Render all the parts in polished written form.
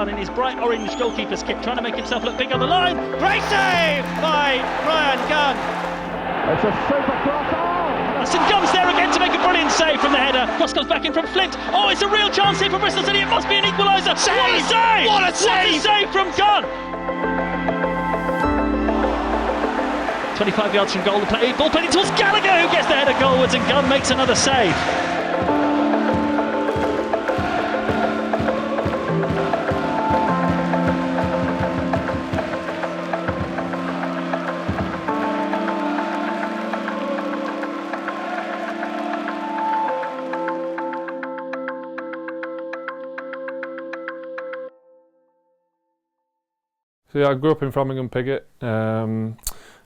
Gunn in his bright orange goalkeeper's kit, trying to make himself look big on the line. Great save by Bryan Gunn. It's a super cross. St Gunn's there again to make a brilliant save from the header. Cross comes back in from Flint. Oh, it's a real chance here for Bristol City. It must be an equaliser. Save! What a save! What a save! What a save from Gunn! 25 yards from goal, the ball played towards Gallagher, who gets the header goalwards, and Gunn makes another save. So yeah, I grew up in Framingham Piggott and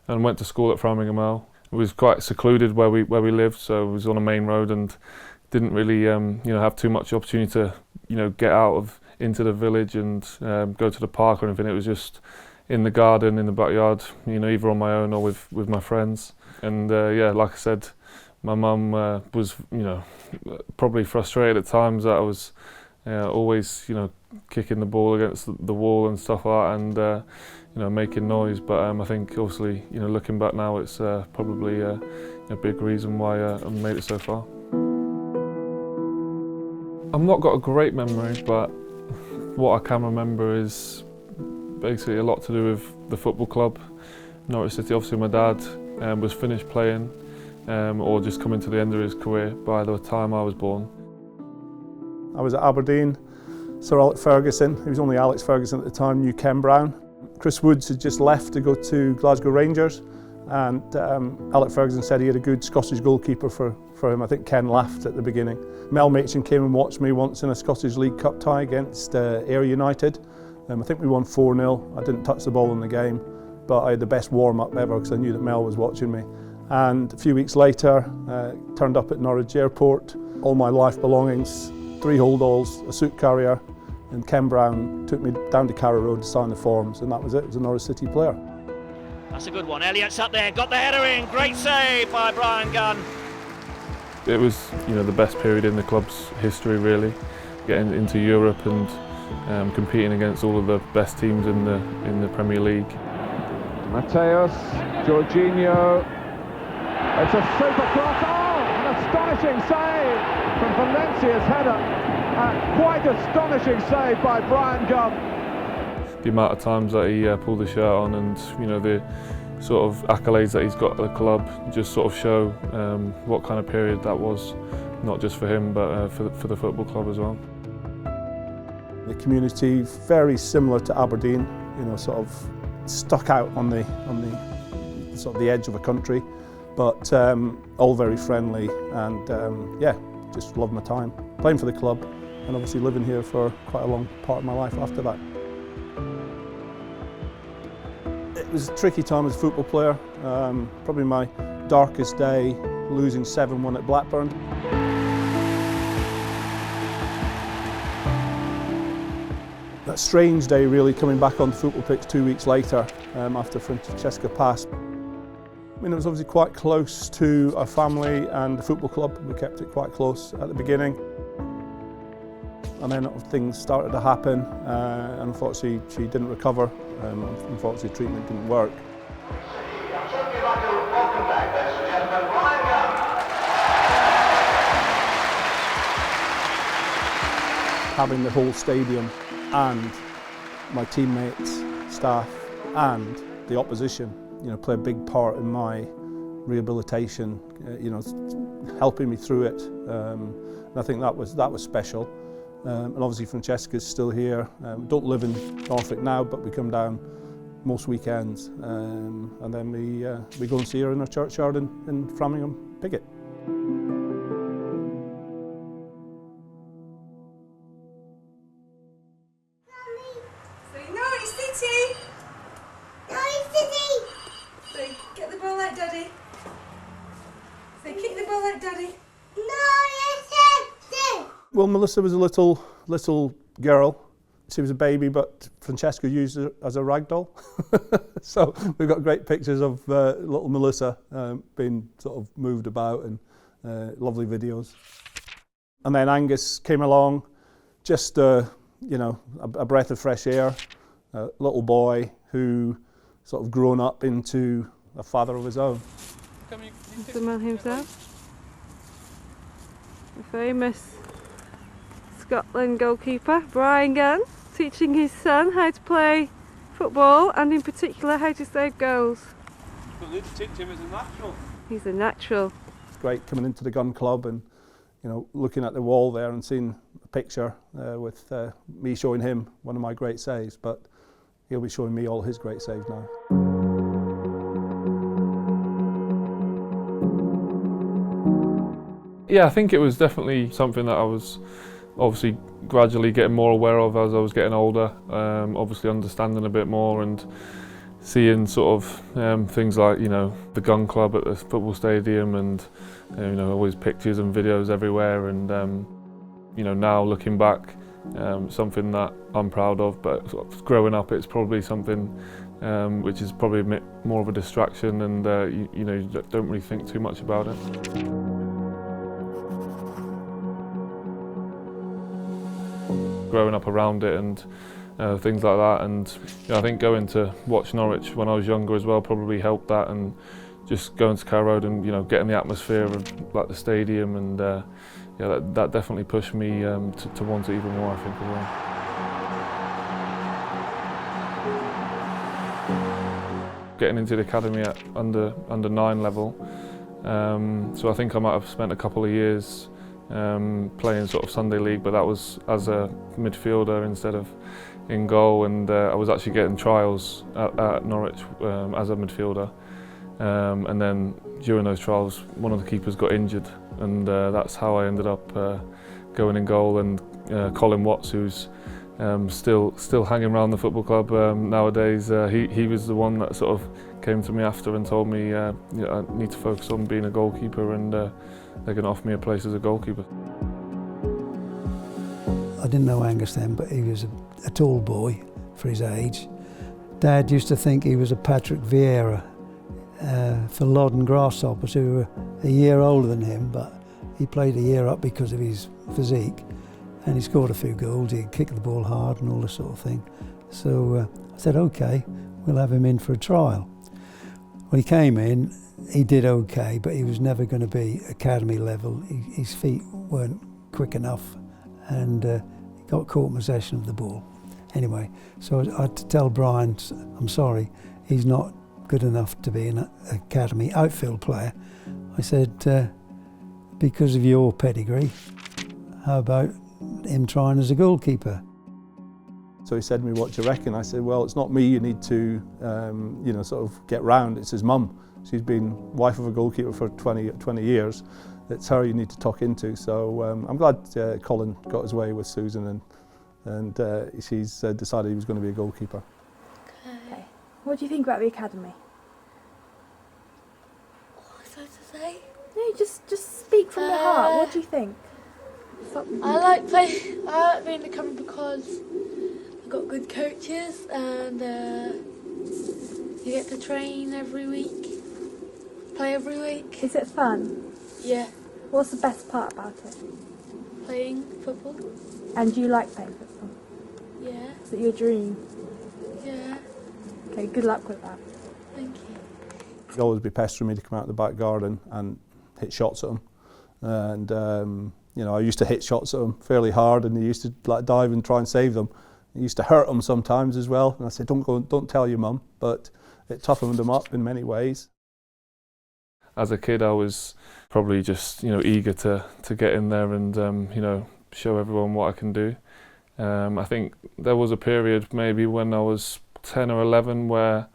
went to school at Framingham L. It was quite secluded where we lived, so it was on a main road and didn't really have too much opportunity to get out into the village and go to the park or anything. It was just in the garden, in the backyard, either on my own or with my friends. And yeah, like I said, my mum was probably frustrated at times that I was always kicking the ball against the wall and stuff like that, and making noise. But I think obviously looking back now, it's probably a big reason why I've made it so far. I've not got a great memory, but what I can remember is basically a lot to do with the football club, Norwich City. Obviously my dad was finished playing or just coming to the end of his career by the time I was born. I was at Aberdeen. Sir Alex Ferguson, he was only Alex Ferguson at the time, knew Ken Brown. Chris Woods had just left to go to Glasgow Rangers, and Alex Ferguson said he had a good Scottish goalkeeper for him. I think Ken laughed at the beginning. Mel Machin came and watched me once in a Scottish League Cup tie against Ayr United. I think we won 4-0. I didn't touch the ball in the game, but I had the best warm-up ever because I knew that Mel was watching me. And a few weeks later, turned up at Norwich Airport, all my life belongings, 3 holdalls, a suit carrier, and Ken Brown took me down to Carrow Road to sign the forms, and that was it. It was a Norwich City player. That's a good one. Elliott's up there, got the header in. Great save by Bryan Gunn. It was, the best period in the club's history, really, getting into Europe and competing against all of the best teams in the Premier League. Mateus, Jorginho. It's a super cross. Oh, an astonishing save from Valencia's header. Quite astonishing save by Bryan Gunn. The amount of times that he pulled the shirt on, and the sort of accolades that he's got at the club just sort of show what kind of period that was, not just for him but for the football club as well. The community, very similar to Aberdeen, sort of stuck out on the sort of the edge of a country, but all very friendly, and yeah, just loved my time playing for the club, and obviously living here for quite a long part of my life after that. It was a tricky time as a football player, probably my darkest day, losing 7-1 at Blackburn. That strange day really, coming back on the football pitch 2 weeks later after Francesca passed. I mean, it was obviously quite close to our family and the football club. We kept it quite close at the beginning. And then things started to happen, and unfortunately she didn't recover. Unfortunately treatment didn't work. Having the whole stadium and my teammates, staff and the opposition, play a big part in my rehabilitation, helping me through it. And I think that was special. And obviously Francesca's still here. Don't live in Norfolk now, but we come down most weekends, and then we go and see her in her churchyard in Framingham Piggott. Norwich City! Norwich City! So get the ball like Daddy. So kick the ball like Daddy. Norwich City! Well, Melissa was a little girl. She was a baby, but Francesca used her as a rag doll. So we've got great pictures of little Melissa being sort of moved about, and lovely videos. And then Angus came along just you know, a breath of fresh air, a little boy who sort of grown up into a father of his own. The man himself, the famous Scotland goalkeeper Bryan Gunn, teaching his son how to play football and in particular how to save goals. You don't need to teach him, he's a natural. He's a natural. It's great coming into the Gun Club and, you know, looking at the wall there and seeing a picture with me showing him one of my great saves, but he'll be showing me all his great saves now. Yeah, I think it was definitely something that I was obviously gradually getting more aware of as I was getting older, obviously understanding a bit more and seeing sort of things like, you know, the Gun Club at the football stadium and, you know, always pictures and videos everywhere and, you know, now looking back, something that I'm proud of, but sort of growing up it's probably something which is probably a bit more of a distraction and, you know, you don't really think too much about it. Growing up around it and things like that, and you know, I think going to watch Norwich when I was younger as well probably helped that, and just going to Carrow Road and, you know, getting the atmosphere of like the stadium and yeah, that definitely pushed me to want it even more, I think, as well. Getting into the academy at under 9 level, so I think I might have spent a couple of years playing sort of Sunday league, but that was as a midfielder instead of in goal, and I was actually getting trials at Norwich as a midfielder, and then during those trials one of the keepers got injured, and that's how I ended up going in goal, and Colin Watts, who's still hanging around the football club nowadays, he was the one that sort of came to me after and told me, you know, I need to focus on being a goalkeeper, and they're going to offer me a place as a goalkeeper. I didn't know Angus then, but he was a tall boy for his age. Dad used to think he was a Patrick Vieira for Loddon Grasshoppers, who were a year older than him, but he played a year up because of his physique, and he scored a few goals. He'd kick the ball hard and all this sort of thing. So I said, okay, we'll have him in for a trial. When he came in, he did okay, but he was never going to be academy level. His feet weren't quick enough, and he got caught in possession of the ball. Anyway, so I had to tell Bryan, I'm sorry, he's not good enough to be an academy outfield player. I said, because of your pedigree, how about him trying as a goalkeeper? So he said to me, what do you reckon? I said, well, it's not me you need to, you know, sort of get round, it's his mum. She's been wife of a goalkeeper for 20 years. It's her you need to talk into. So I'm glad Colin got his way with Susan, and she's decided he was going to be a goalkeeper. Okay. What do you think about the academy? What's that to say? No, just speak from your heart. What do you think? I like being in the academy because I've got good coaches and you get to train every week, play every week. Is it fun? Yeah. What's the best part about it? Playing football. And do you like playing football? Yeah. Is it your dream? Yeah. Okay, good luck with that. Thank you. He'd always be pestering me to come out the back garden and hit shots at him. And you know, I used to hit shots at him fairly hard, and he used to like dive and try and save them. It used to hurt him sometimes as well. And I said, don't tell your mum, but it toughened him up in many ways. As a kid, I was probably just, you know, eager to get in there and you know, show everyone what I can do. I think there was a period maybe when I was 10 or 11 where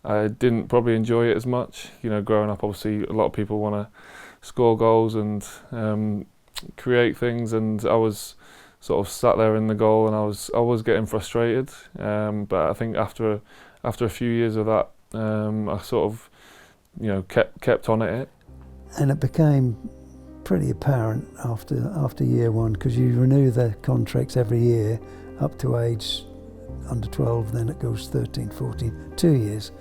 I didn't probably enjoy it as much. You know, growing up, obviously a lot of people want to score goals and create things, and I was sort of sat there in the goal and I was getting frustrated. But I think after a few years of that, I sort of, you know, kept on at it. And it became pretty apparent after year one, because you renew the contracts every year up to age under 12, then it goes 13, 14, 2 years.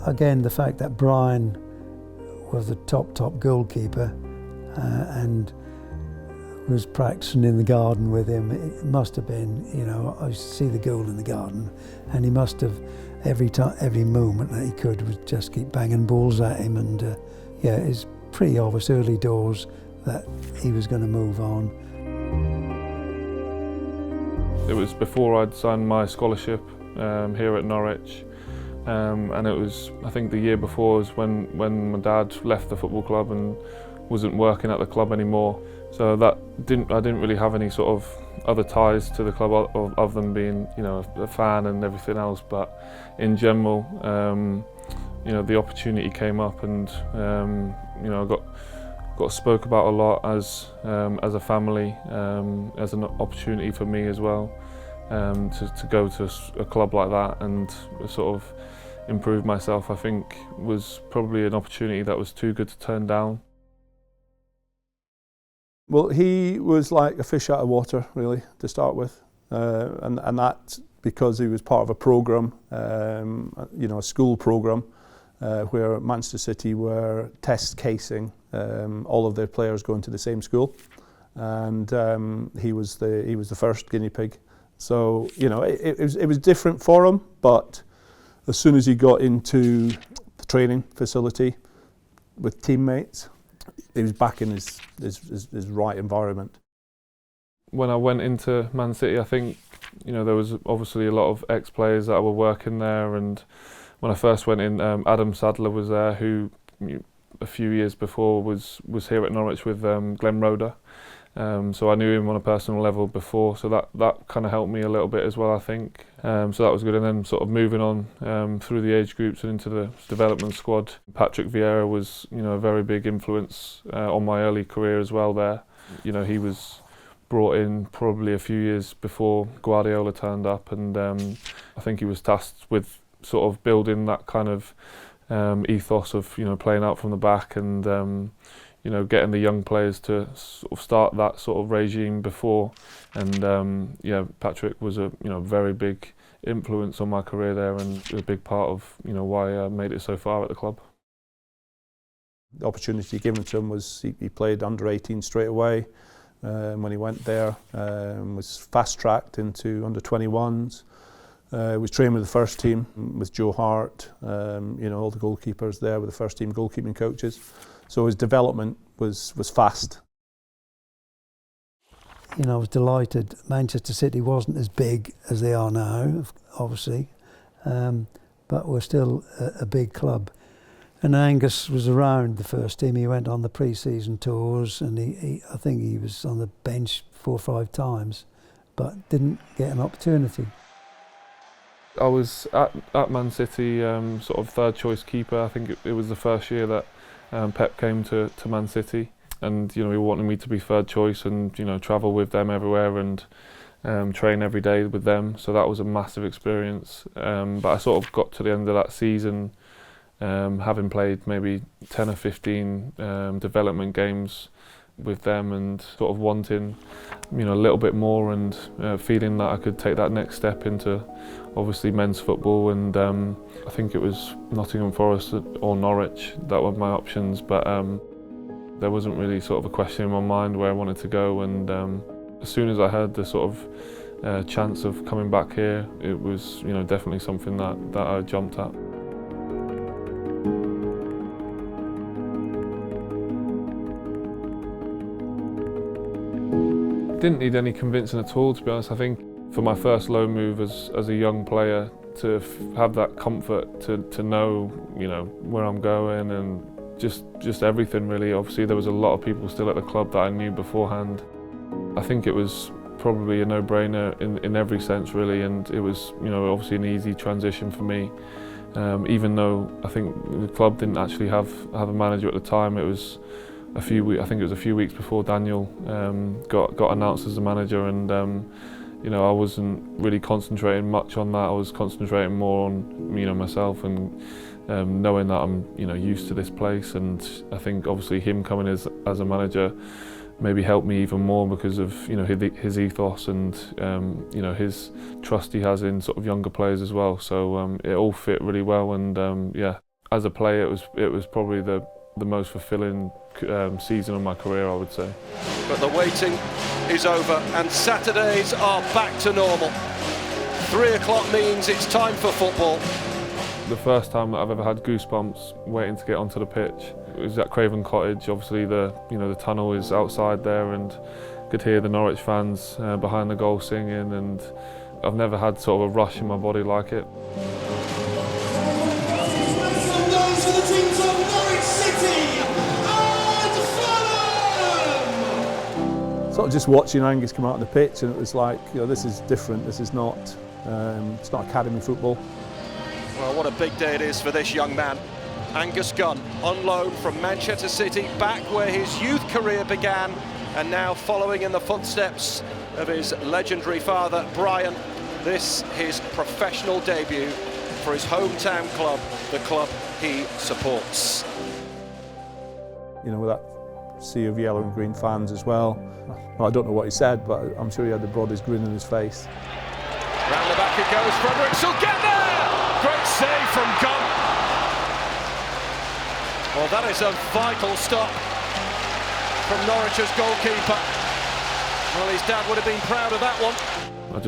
Again, the fact that Bryan was the top goalkeeper and was practicing in the garden with him. It must have been, you know, I used to see the goal in the garden, and he must have, every moment that he could, would just keep banging balls at him. And yeah, it's pretty obvious early doors that he was going to move on. It was before I'd signed my scholarship here at Norwich, and it was, I think the year before was when my dad left the football club and wasn't working at the club anymore. So I didn't really have any sort of other ties to the club of them being, you know, a fan and everything else. But in general, you know, the opportunity came up, and you know, I got spoke about a lot as a family, as an opportunity for me as well, to go to a club like that and sort of improve myself. I think was probably an opportunity that was too good to turn down. Well, he was like a fish out of water, really, to start with, and that's because he was part of a programme, you know, a school programme, where Manchester City were test casing all of their players going to the same school, and he was the first guinea pig. So, you know, it was different for him, but as soon as he got into the training facility with teammates, he was back in his right environment. When I went into Man City, I think, you know, there was obviously a lot of ex-players that were working there, and when I first went in, Adam Sadler was there, who a few years before was here at Norwich with Glenn Roeder. So I knew him on a personal level before, so that kind of helped me a little bit as well, I think. So that was good. And then sort of moving on through the age groups and into the development squad, Patrick Vieira was, you know, a very big influence on my early career as well there. You know, he was brought in probably a few years before Guardiola turned up, and I think he was tasked with sort of building that kind of ethos of, you know, playing out from the back and you know, getting the young players to sort of start that sort of regime before. And yeah, Patrick was a, you know, very big influence on my career there, and a big part of, you know, why I made it so far at the club. The opportunity given to him was he played under 18 straight away when he went there, was fast tracked into under 21s. Was trained with the first team with Joe Hart, you know, all the goalkeepers there with the first team goalkeeping coaches. So his development was fast. You know, I was delighted. Manchester City wasn't as big as they are now, obviously, but we're still a big club. And Angus was around the first team. He went on the pre-season tours, and I think he was on the bench 4 or 5 times, but didn't get an opportunity. I was at Man City, sort of third choice keeper. I think it was the first year that Pep came to Man City, and, you know, he wanted me to be third choice and, you know, travel with them everywhere and train every day with them. So that was a massive experience. But I sort of got to the end of that season, having played maybe 10 or 15 development games with them, and sort of wanting, you know, a little bit more, and feeling that I could take that next step into obviously men's football. And I think it was Nottingham Forest or Norwich that were my options, but there wasn't really sort of a question in my mind where I wanted to go. And as soon as I heard the sort of chance of coming back here, it was, you know, definitely something that I jumped at. Didn't need any convincing at all, to be honest. I think for my first loan move as a young player, to have that comfort to know, you know, where I'm going, and just everything really. Obviously there was a lot of people still at the club that I knew beforehand. I think it was probably a no-brainer in every sense really, and it was, you know, obviously an easy transition for me. Even though I think the club didn't actually have a manager at the time. It was I think it was a few weeks before Daniel got announced as the manager, and you know, I wasn't really concentrating much on that. I was concentrating more on, you know, myself, and knowing that I'm, you know, used to this place. And I think obviously him coming as a manager maybe helped me even more because of, you know, his ethos and you know, his trust he has in sort of younger players as well. So it all fit really well, and yeah, as a player it was probably the the most fulfilling season of my career, I would say. But the waiting is over and Saturdays are back to normal. 3 o'clock means it's time for football. The first time that I've ever had goosebumps waiting to get onto the pitch was at Craven Cottage. Obviously the tunnel is outside there, and could hear the Norwich fans behind the goal singing, and I've never had sort of a rush in my body like it. Those are the teams of Norwich City and Fulham! Sort of just watching Angus come out on the pitch, and it was like, this is different. This is not, it's not academy football. Well, what a big day it is for this young man. Angus Gunn, on loan from Manchester City, back where his youth career began, and now following in the footsteps of his legendary father, Bryan. This his professional debut for his hometown club, the club he supports. With that sea of yellow and green fans as well. I don't know what he said, but I'm sure he had the broadest grin on his face. Round the back it goes, Fredericks will get there! Great save from Gunn. Well, that is a vital stop from Norwich's goalkeeper. Well, his dad would have been proud of that one. I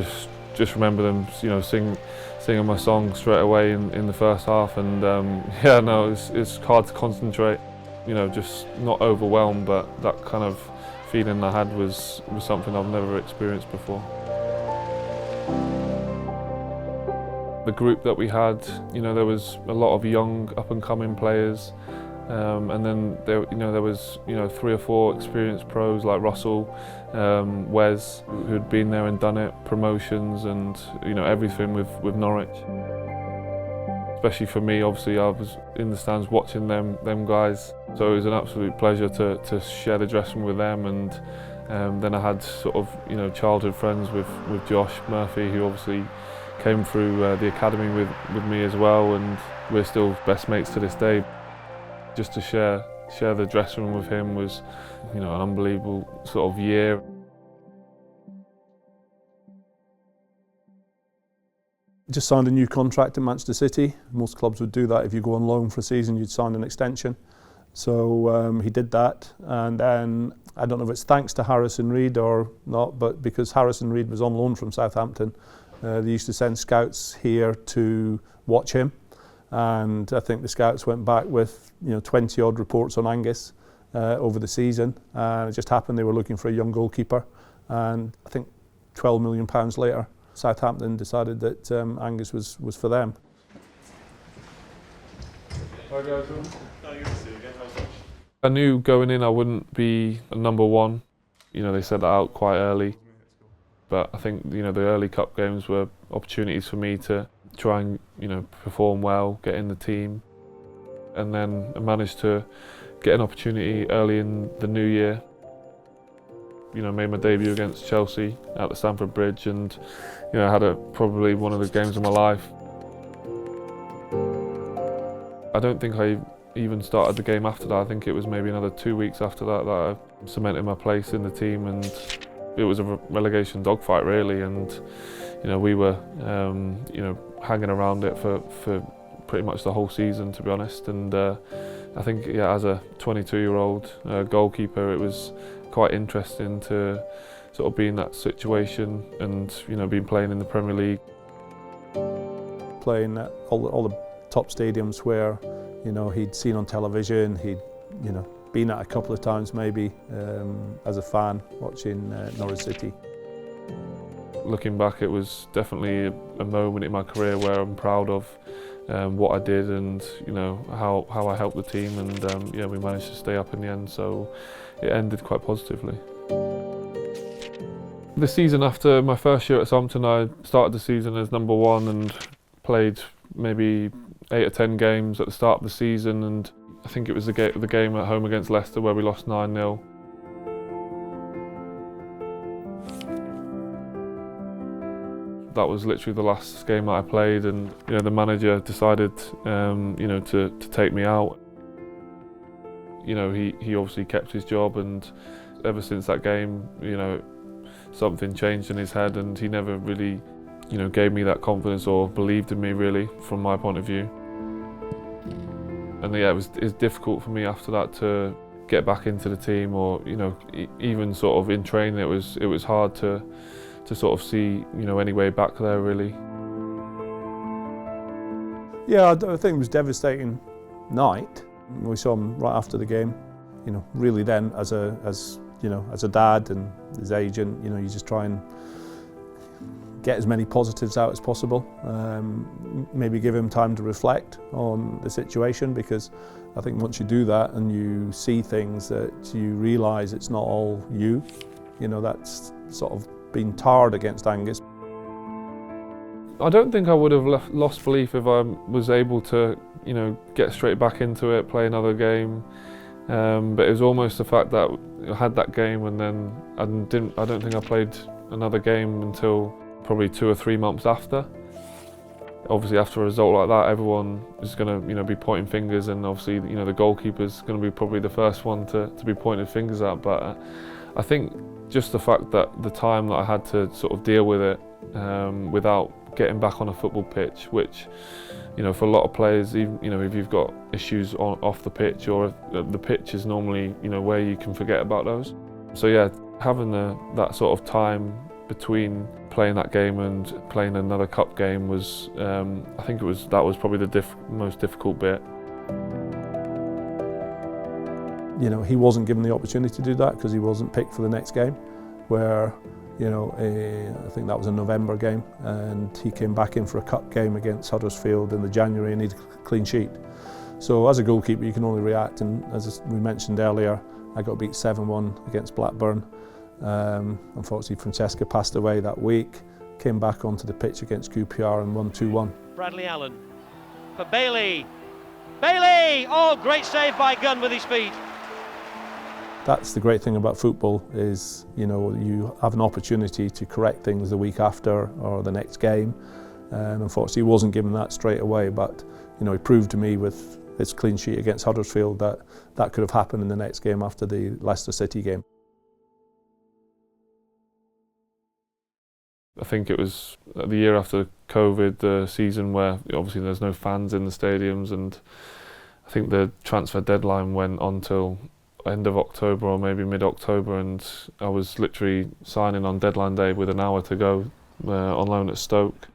just remember them, singing my song straight away in the first half, and it's hard to concentrate. Just not overwhelmed, but that kind of feeling I had was something I've never experienced before. The group that we had, there was a lot of young up-and-coming players, and then there was 3 or 4 experienced pros like Russell, Wes, who'd been there and done it, promotions and everything with Norwich. Especially for me, obviously I was in the stands watching them guys, so it was an absolute pleasure to share the dressing room with them, and then I had sort of childhood friends with Josh Murphy, who obviously came through the academy with me as well, and we're still best mates to this day. Just to share the dressing room with him was an unbelievable sort of year. Just signed a new contract in Manchester City. Most clubs would do that. If you go on loan for a season, you'd sign an extension. So he did that, and then I don't know if it's thanks to Harrison Reid or not, but because Harrison Reid was on loan from Southampton, they used to send scouts here to watch him, and I think the scouts went back with 20 odd reports on Angus over the season, and it just happened they were looking for a young goalkeeper, and I think £12 million later Southampton decided that Angus was for them. Hi guys. I knew going in I wouldn't be a number one. They said that out quite early. But I think the early cup games were opportunities for me to try and perform well, get in the team, and then I managed to get an opportunity early in the new year. Made my debut against Chelsea at the Stamford Bridge, and I had probably one of the games of my life. I don't think I even started the game after that. I think it was maybe another 2 weeks after that I cemented my place in the team, and it was a relegation dogfight really, and we were hanging around it for pretty much the whole season, to be honest. And I think as a 22-year-old goalkeeper, it was quite interesting to sort of be in that situation, and being playing in the Premier League, playing at all the top stadiums where he'd seen on television, he'd been at a couple of times maybe as a fan watching Norwich City. Looking back, it was definitely a moment in my career where I'm proud of what I did, and how I helped the team, and we managed to stay up in the end, so it ended quite positively. The season after my first year at Southampton, I started the season as number one and played maybe 8 or 10 games at the start of the season, and I think it was the game at home against Leicester where we lost 9-0. That was literally the last game that I played, and the manager decided to take me out. He obviously kept his job, and ever since that game, something changed in his head, and he never really gave me that confidence or believed in me really, from my point of view. And yeah, it was difficult for me after that to get back into the team, or even sort of in training it was hard to sort of see any way back there really. Yeah, I think it was a devastating night. We saw him right after the game. Really then as a dad and his agent, you just try and get as many positives out as possible. Maybe give him time to reflect on the situation, because I think once you do that and you see things that you realise it's not all you, that's sort of been tarred against Angus. I don't think I would have lost belief if I was able to, get straight back into it, play another game. But it was almost the fact that I had that game and then I don't think I played another game until probably 2 or 3 months after. Obviously after a result like that, everyone is going to be pointing fingers, and obviously the goalkeeper's going to be probably the first one to be pointed fingers at. But I think just the fact that the time that I had to sort of deal with it without getting back on a football pitch, which for a lot of players, even if you've got issues off the pitch, or the pitch is normally where you can forget about those. So yeah, having that sort of time between playing that game and playing another cup game was, I think that was probably the most difficult bit. He wasn't given the opportunity to do that because he wasn't picked for the next game, where I think that was a November game, and he came back in for a cup game against Huddersfield in the January and needed a clean sheet. So as a goalkeeper you can only react, and as we mentioned earlier, I got beat 7-1 against Blackburn. Unfortunately Francesca passed away that week, came back onto the pitch against QPR and won 2-1. Bradley Allen for Bailey. Bailey! Oh, great save by Gunn with his feet. That's the great thing about football, is you have an opportunity to correct things the week after or the next game. Unfortunately he wasn't given that straight away, but he proved to me with his clean sheet against Huddersfield that could have happened in the next game after the Leicester City game. I think it was the year after COVID, the season where obviously there's no fans in the stadiums, and I think the transfer deadline went on till end of October or maybe mid-October, and I was literally signing on deadline day with an hour to go on loan at Stoke.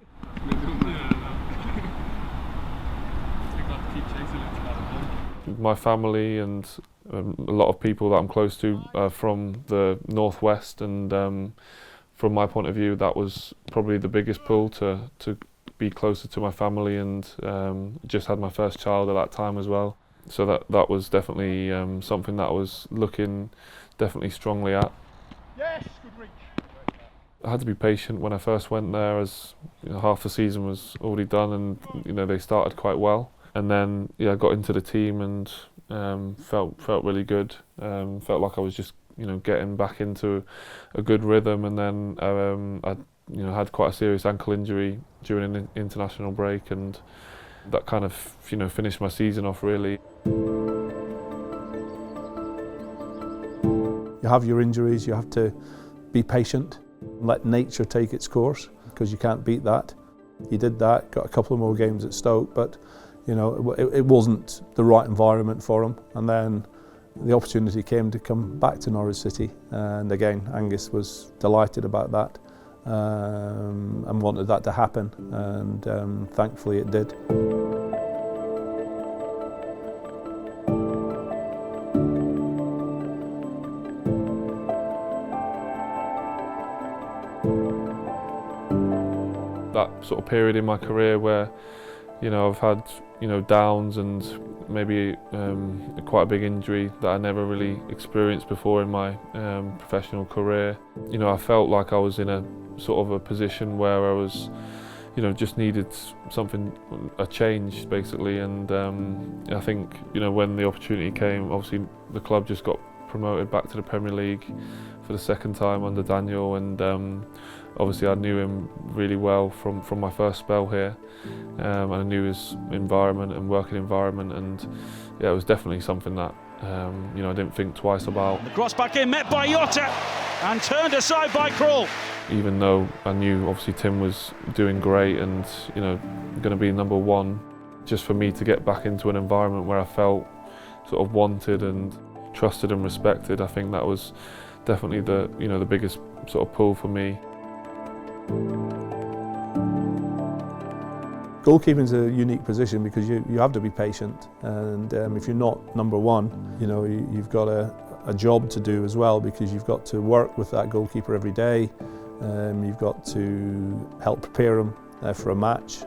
My family and a lot of people that I'm close to are from the northwest, and from my point of view that was probably the biggest pull to be closer to my family, and just had my first child at that time as well. So that was definitely something that I was looking definitely strongly at. Yes, good reach. I had to be patient when I first went there, as half the season was already done, and they started quite well. And then I got into the team and felt really good. Felt like I was just getting back into a good rhythm, and then I had quite a serious ankle injury during an international break, and that kind of finished my season off really. You have your injuries, you have to be patient, let nature take its course, because you can't beat that. You did that, got a couple of more games at Stoke, but it wasn't the right environment for him. And then the opportunity came to come back to Norwich City, and again Angus was delighted about that and wanted that to happen, and thankfully it did. That sort of period in my career where I've had downs and maybe quite a big injury that I never really experienced before in my professional career. I felt like I was in a sort of a position where I was just needed a change basically, and I think when the opportunity came, obviously the club just got promoted back to the Premier League for the second time under Daniel, and obviously I knew him really well from my first spell here, and I knew his environment and working environment, and yeah, it was definitely something that I didn't think twice about. The cross back in, met by Yotta and turned aside by Krul. Even though I knew obviously Tim was doing great and going to be number one, just for me to get back into an environment where I felt sort of wanted and trusted and respected, I think that was definitely the biggest sort of pull for me. Goalkeeping is a unique position because you have to be patient, and if you're not number one, you've got a job to do as well, because you've got to work with that goalkeeper every day. You've got to help prepare him for a match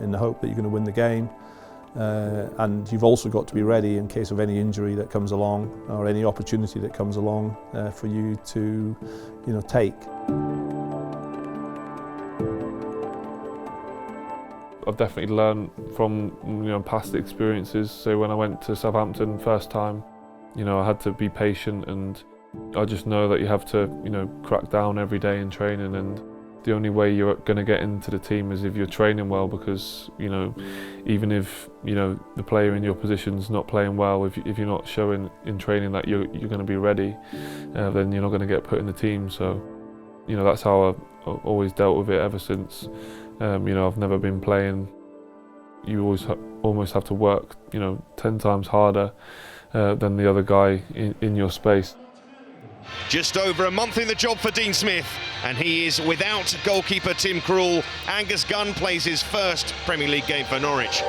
in the hope that you're going to win the game, and you've also got to be ready in case of any injury that comes along or any opportunity that comes along for you to take. I've definitely learned from past experiences. So when I went to Southampton first time, I had to be patient, and I just know that you have to crack down every day in training, and the only way you're going to get into the team is if you're training well, because even if the player in your position's not playing well, if you're not showing in training that you're going to be ready, then you're not going to get put in the team. So that's how I've always dealt with it ever since. I've never been playing. You almost have to work 10 times harder than the other guy in your space. Just over a month in the job for Dean Smith, and he is without goalkeeper Tim Krul. Angus Gunn plays his first Premier League game for Norwich.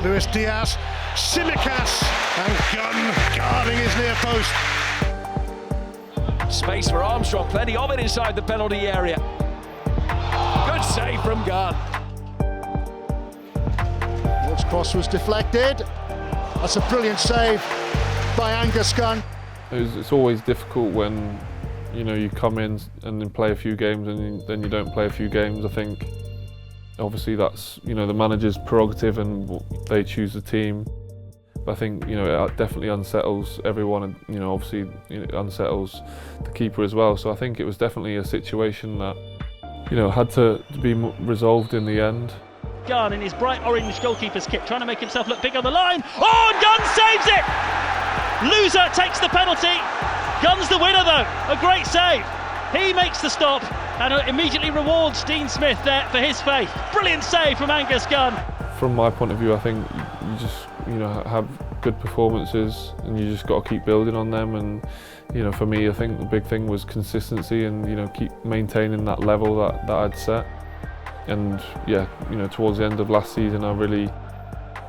Luis Diaz, Simicas, and Gunn guarding his near post. Space for Armstrong, plenty of it inside the penalty area. Good save from Gunn. Woods' cross was deflected. That's a brilliant save by Angus Gunn. It's always difficult when you come in and then play a few games and then you don't play a few games. I think obviously that's the manager's prerogative and they choose the team. But I think it definitely unsettles everyone, and obviously it unsettles the keeper as well. So I think it was definitely a situation that had to be resolved in the end. Gunn in his bright orange goalkeeper's kit, trying to make himself look big on the line. Oh, and Gunn saves it! Loser takes the penalty. Gunn's the winner though. A great save. He makes the stop and immediately rewards Dean Smith there for his faith. Brilliant save from Angus Gunn. From my point of view, I think you just have good performances and you just got to keep building on them. And for me, I think the big thing was consistency and keep maintaining that level that I'd set. And yeah, towards the end of last season, I really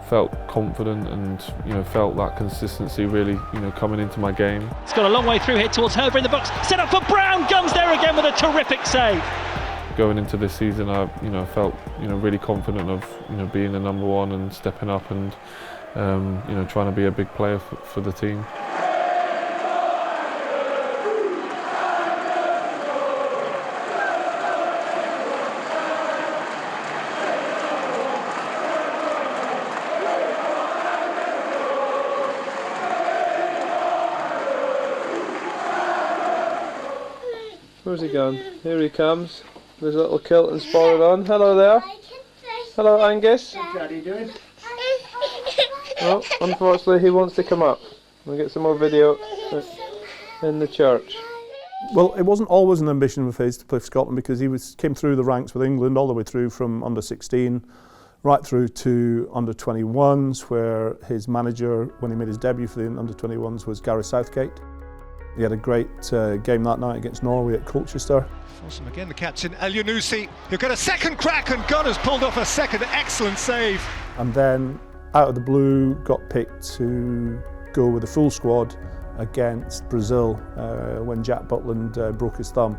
felt confident and felt that consistency really coming into my game. It's got a long way through here towards Herver in the box, set up for Brown. Gunn's there again with a terrific save. Going into this season, I felt really confident of being the number one and stepping up and trying to be a big player for the team. Where's he gone? Here he comes. There's a little kilt and spotted on. Hello there. Hello, Angus. How's Daddy doing? Oh, unfortunately, he wants to come up. We'll get some more video in the church. Well, it wasn't always an ambition of his to play for Scotland, because he came through the ranks with England all the way through from under 16 right through to under 21s, where his manager, when he made his debut for the under 21s, was Gareth Southgate. He had a great game that night against Norway at Colchester. Awesome again, the captain El Yunusi, who got a second crack, and Gunn has pulled off a second excellent save. And then, out of the blue, got picked to go with the full squad against Brazil when Jack Butland broke his thumb.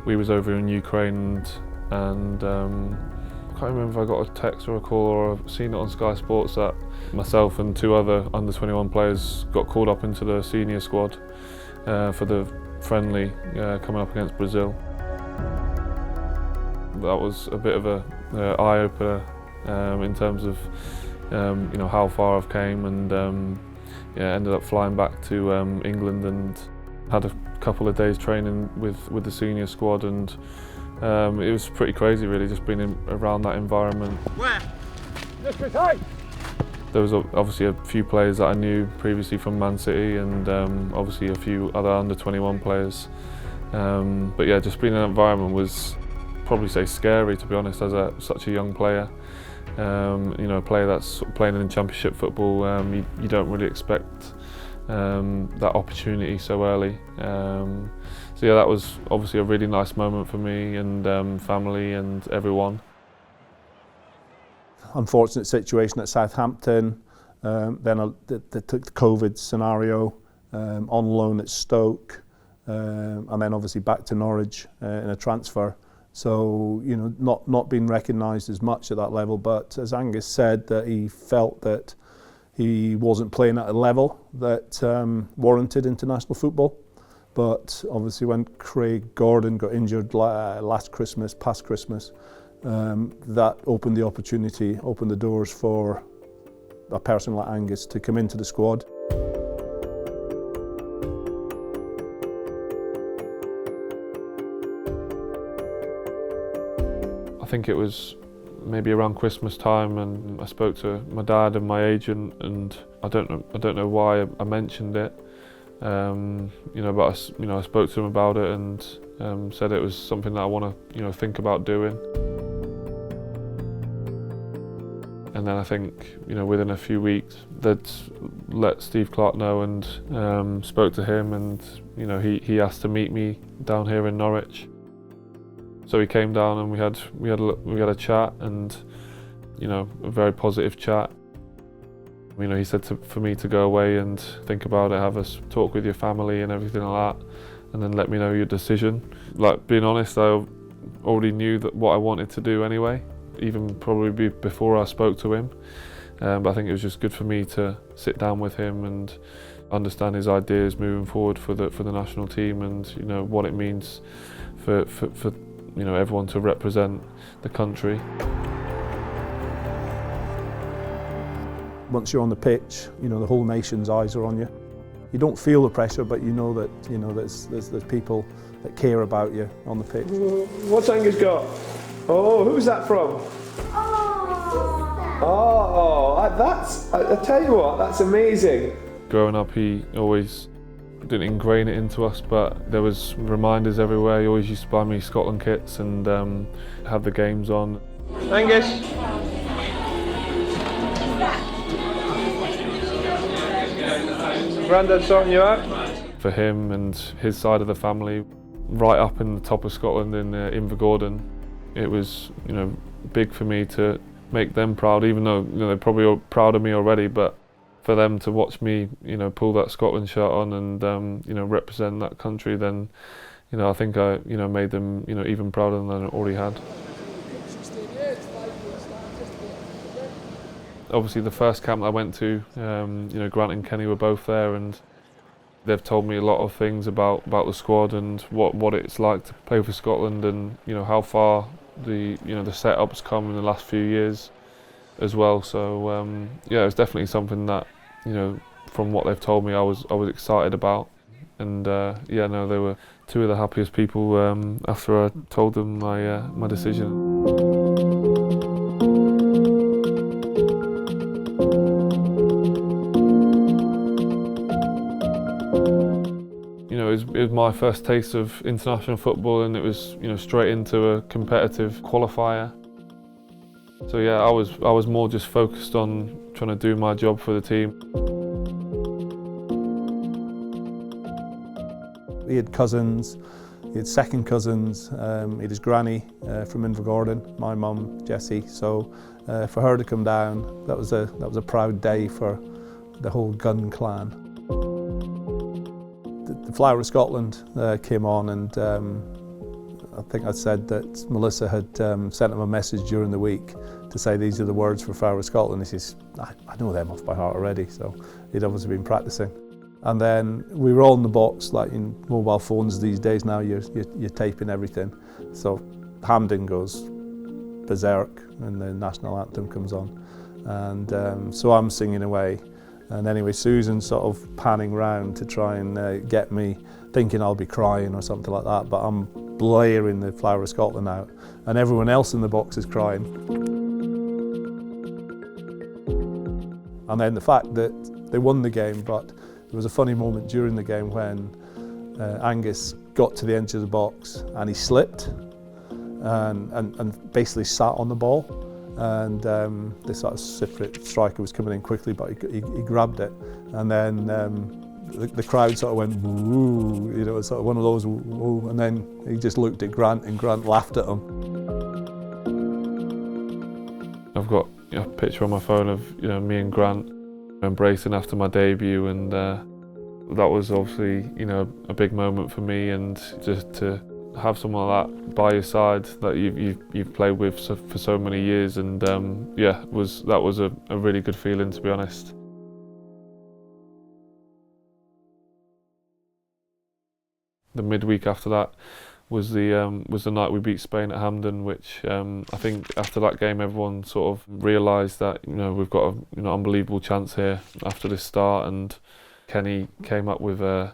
We was over in Ukraine and I can't remember if I got a text or a call or I've seen it on Sky Sports that myself and two other under 21 players got called up into the senior squad for the friendly coming up against Brazil. That was a bit of a eye-opener in terms of how far I've came, and ended up flying back to England and had a couple of days training with the senior squad, and it was pretty crazy really, just being around that environment. Where? This is high. There was obviously a few players that I knew previously from Man City, and obviously a few other under-21 players. But yeah, just being in that environment was probably say scary, to be honest, as such a young player. You know, a player that's playing in Championship football, you don't really expect that opportunity so early. So yeah, that was obviously a really nice moment for me and family and everyone. Unfortunate situation at Southampton, then they took the COVID scenario, on loan at Stoke, and then obviously back to Norwich in a transfer. So, you know, not being recognised as much at that level, but as Angus said, that he felt that he wasn't playing at a level that warranted international football. But obviously when Craig Gordon got injured past Christmas, that opened the opportunity, opened the doors for a person like Angus to come into the squad. I think it was maybe around Christmas time, and I spoke to my dad and my agent, and I don't know why I mentioned it. You know, but I spoke to him about it and said it was something that I want to think about doing. And then I think within a few weeks they'd let Steve Clark know, and spoke to him, and he asked to meet me down here in Norwich. So he came down and we had a chat, and a very positive chat. He said for me to go away and think about it, have a talk with your family and everything like that, and then let me know your decision. Like, being honest, I already knew that what I wanted to do anyway, even probably before I spoke to him. But I think it was just good for me to sit down with him and understand his ideas moving forward for the national team, and what it means for everyone to represent the country. Once you're on the pitch, the whole nation's eyes are on you. You don't feel the pressure, but you know that there's people that care about you on the pitch. What's Angus got? Oh, who's that from? I tell you what, that's amazing. Growing up, he always didn't ingrain it into us, but there was reminders everywhere. He always used to buy me Scotland kits and have the games on. Angus. Grandad sorting you out? For him and his side of the family, right up in the top of Scotland in Invergordon, it was big for me to make them proud, even though they're probably proud of me already, but for them to watch me pull that Scotland shirt on and represent that country, then I think I made them even prouder than I already had. Obviously the first camp I went to, Grant and Kenny were both there, and they've told me a lot of things about the squad and what it's like to play for Scotland, and how far the setup's come in the last few years as well. So yeah, it's definitely something that from what they've told me I was excited about, and yeah, no, they were two of the happiest people after I told them my decision. It was my first taste of international football, and it was straight into a competitive qualifier. So yeah, I was more just focused on trying to do my job for the team. He had cousins, he had second cousins, he had his granny from Invergordon, my mum Jessie. So for her to come down, that was a proud day for the whole Gunn clan. The Flower of Scotland came on, and I think I said that Melissa had sent him a message during the week to say these are the words for Flower of Scotland. He says, I know them off by heart already, so he'd obviously been practicing. And then we were all in the box, like in mobile phones these days now, you're taping everything. So Hampden goes berserk and the national anthem comes on. And so I'm singing away. And anyway, Susan's sort of panning round to try and get me, thinking I'll be crying or something like that, but I'm blaring the Flower of Scotland out, and everyone else in the box is crying. And then the fact that they won the game, but there was a funny moment during the game when Angus got to the edge of the box and he slipped and basically sat on the ball. And this sort of separate striker was coming in quickly, but he grabbed it. And then the crowd sort of went, woo, you know, sort of one of those woo, and then he just looked at Grant and Grant laughed at him. I've got a picture on my phone of me and Grant embracing after my debut, and that was obviously a big moment for me, and just to have someone like that by your side that you've played with for so many years, and that was a really good feeling, to be honest. The midweek after that was the night we beat Spain at Hampden, which I think after that game everyone sort of realised that we've got an unbelievable chance here after this start, and Kenny came up with an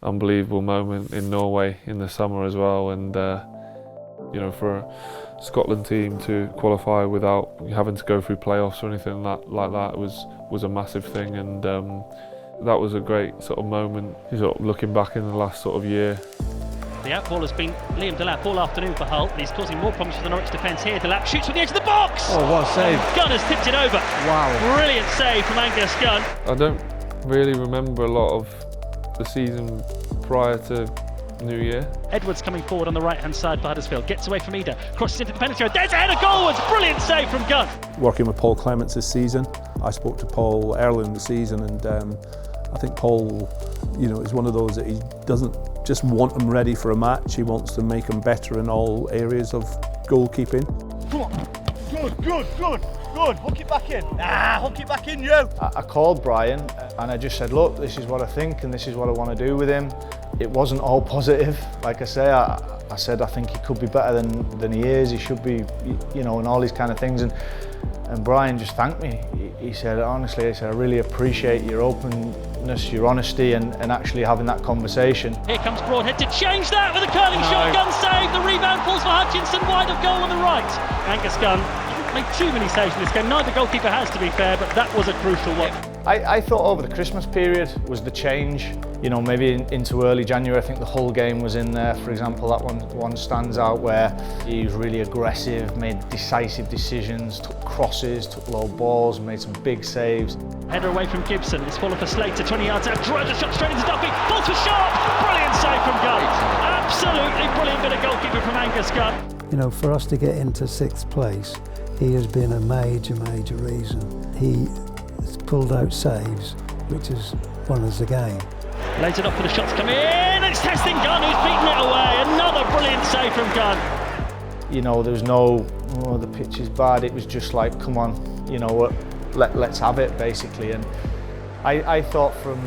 unbelievable moment in Norway in the summer as well, and for a Scotland team to qualify without having to go through playoffs or anything like that was a massive thing, and that was a great sort of moment, sort of looking back in the last sort of year. The outball has been Liam Delap all afternoon for Hull, and he's causing more problems for the Norwich defence here. Delap shoots from the edge of the box! Oh, what a save. Gunn has tipped it over. Wow. Brilliant save from Angus Gunn. I don't really remember a lot of the season prior to New Year. Edwards coming forward on the right-hand side for Huddersfield, gets away from Ida, crosses into the penalty area, there's a header goalwards, brilliant save from Gunn. Working with Paul Clements this season, I spoke to Paul early in the season, and I think Paul, is one of those that he doesn't just want them ready for a match, he wants to make them better in all areas of goalkeeping. Come on, good, hook it back in. Hook it back in, you. I called Bryan and I just said, look, this is what I think and this is what I want to do with him. It wasn't all positive. Like I say, I said I think he could be better than he is, he should be, and all these kind of things. And Bryan just thanked me. He said, honestly, I really appreciate your openness, your honesty, and actually having that conversation. Here comes Broadhead to change that with a curling shot. Gunn save, the rebound falls for Hutchinson, wide of goal on the right. Angus Gunn made too many saves in this game. Neither goalkeeper has, to be fair, but that was a crucial one. I thought over the Christmas period was the change. Maybe into early January, I think the whole game was in there. For example, that one stands out where he was really aggressive, made decisive decisions, took crosses, took low balls, made some big saves. Header away from Gibson, it's fallen for Slater, 20 yards out, drives a shot straight into Duffy, falls for Sharp, brilliant save from Gunn. Absolutely brilliant bit of goalkeeping from Angus Gunn. For us to get into 6th place, he has been a major reason. He has pulled out saves, which has won us the game. Lays it up for the shots come in, and it's Testing Gunn who's beaten it away. Another brilliant save from Gunn. There was no, the pitch is bad. It was just like, come on, let's have it, basically. And I thought from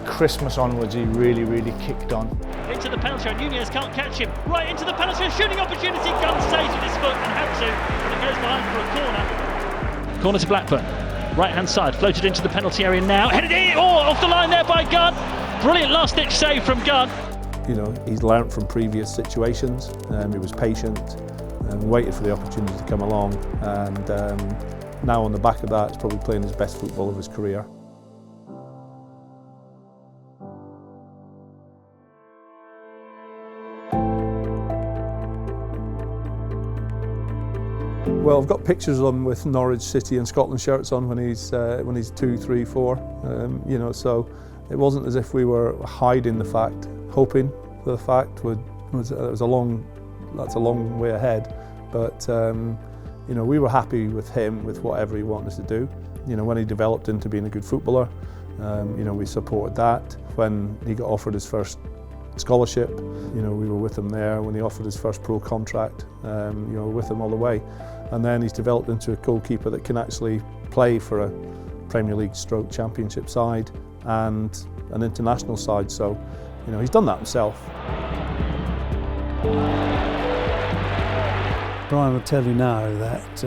Christmas onwards, he really kicked on. Into the penalty area, Nunez can't catch him. Right into the penalty area, shooting opportunity. Gunn saves with his foot and had to, and it goes behind for a corner. Corner to Blackburn. Right-hand side, floated into the penalty area now. Headed in, off the line there by Gunn. Brilliant last-ditch save from Gunn. He's learnt from previous situations. He was patient and waited for the opportunity to come along. And now on the back of that, he's probably playing his best football of his career. Well, I've got pictures of him with Norwich City and Scotland shirts on when he's 2, 3, 4. So it wasn't as if we were hiding the fact, hoping for the fact. That's a long way ahead. But we were happy with him, with whatever he wanted us to do. When he developed into being a good footballer, we supported that. When he got offered his first scholarship, we were with him there. When he offered his first pro contract, with him all the way. And then he's developed into a goalkeeper that can actually play for a Premier League / Championship side and an international side. So, he's done that himself. Bryan will tell you now that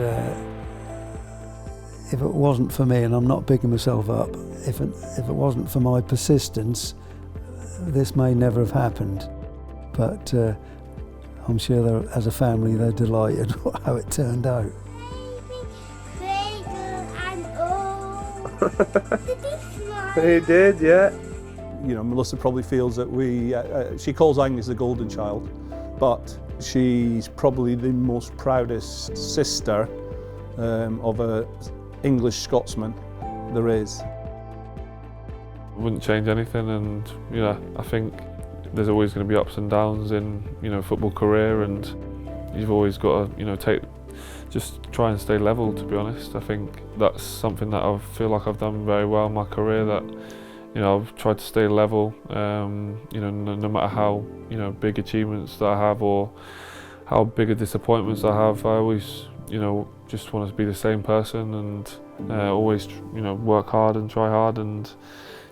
if it wasn't for me, and I'm not bigging myself up, if it wasn't for my persistence, this may never have happened. But I'm sure as a family they're delighted how it turned out. He did, yeah. You know, Melissa probably feels that she calls Angus the golden child, but she's probably the most proudest sister of an English Scotsman there is. I wouldn't change anything, and you know, I think there's always going to be ups and downs in, you know, football career, and you've always got to, you know, just try and stay level, to be honest. I think that's something that I feel like I've done very well in my career, that, you know, I've tried to stay level, you know, no matter how, you know, big achievements that I have or how big a disappointments I have, I always, you know, just want to be the same person, and always, you know, work hard and try hard, and,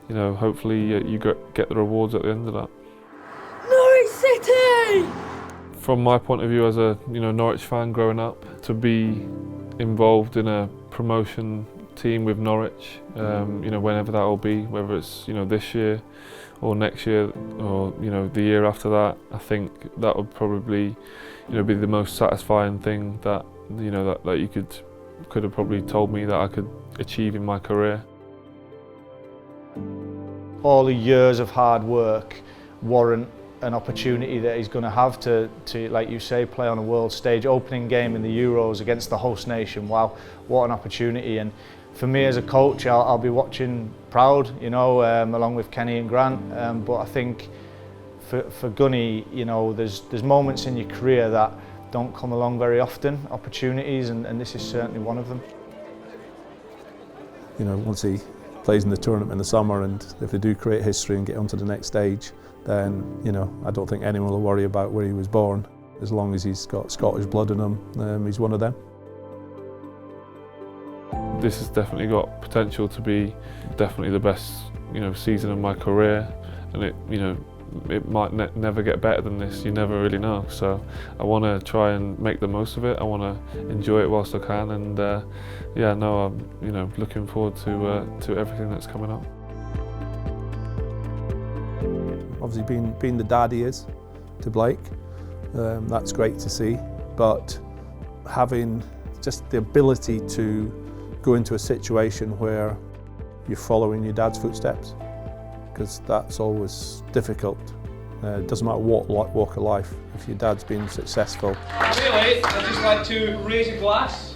you know, hopefully you get the rewards at the end of that. Norwich City! From my point of view as a, you know, Norwich fan growing up, to be involved in a promotion team with Norwich, you know, whenever that will be, whether it's, you know, this year or next year or, you know, the year after that, I think that would probably, you know, be the most satisfying thing that, you know, that you could have probably told me that I could achieve in my career. All the years of hard work warrant an opportunity that he's going to have to, like you say, play on a world stage, opening game in the Euros against the host nation. Wow, what an opportunity. And for me as a coach, I'll be watching proud, you know, along with Kenny and Grant. But I think for Gunny, you know, there's moments in your career that don't come along very often, opportunities, and this is certainly one of them. You know, once he plays in the tournament in the summer, and if they do create history and get onto the next stage, then, you know, I don't think anyone will worry about where he was born. As long as he's got Scottish blood in him, he's one of them. This has definitely got potential to be definitely the best, you know, season of my career, and it, you know, it might never get better than this. You never really know. So I want to try and make the most of it. I want to enjoy it whilst I can, and yeah, no, I'm, you know, looking forward to everything that's coming up. Obviously, being the dad he is to Blake, that's great to see. But having just the ability to go into a situation where you're following your dad's footsteps, because that's always difficult. It doesn't matter what walk of life, if your dad's been successful. Really, I'd just like to raise a glass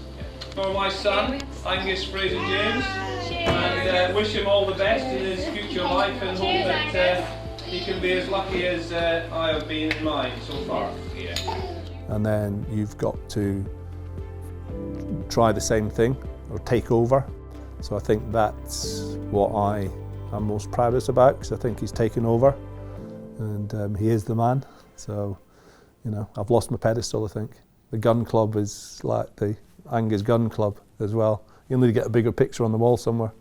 for my son, Angus Fraser James, and wish him all the best in his future life, and hope that he can be as lucky as I have been in mine so far. Yeah. And then you've got to try the same thing, or take over. So I think that's what I am most proudest about, because I think he's taken over, and he is the man. So, you know, I've lost my pedestal, I think. The Gun Club is like the Angus Gunn Club as well. You'll need to get a bigger picture on the wall somewhere.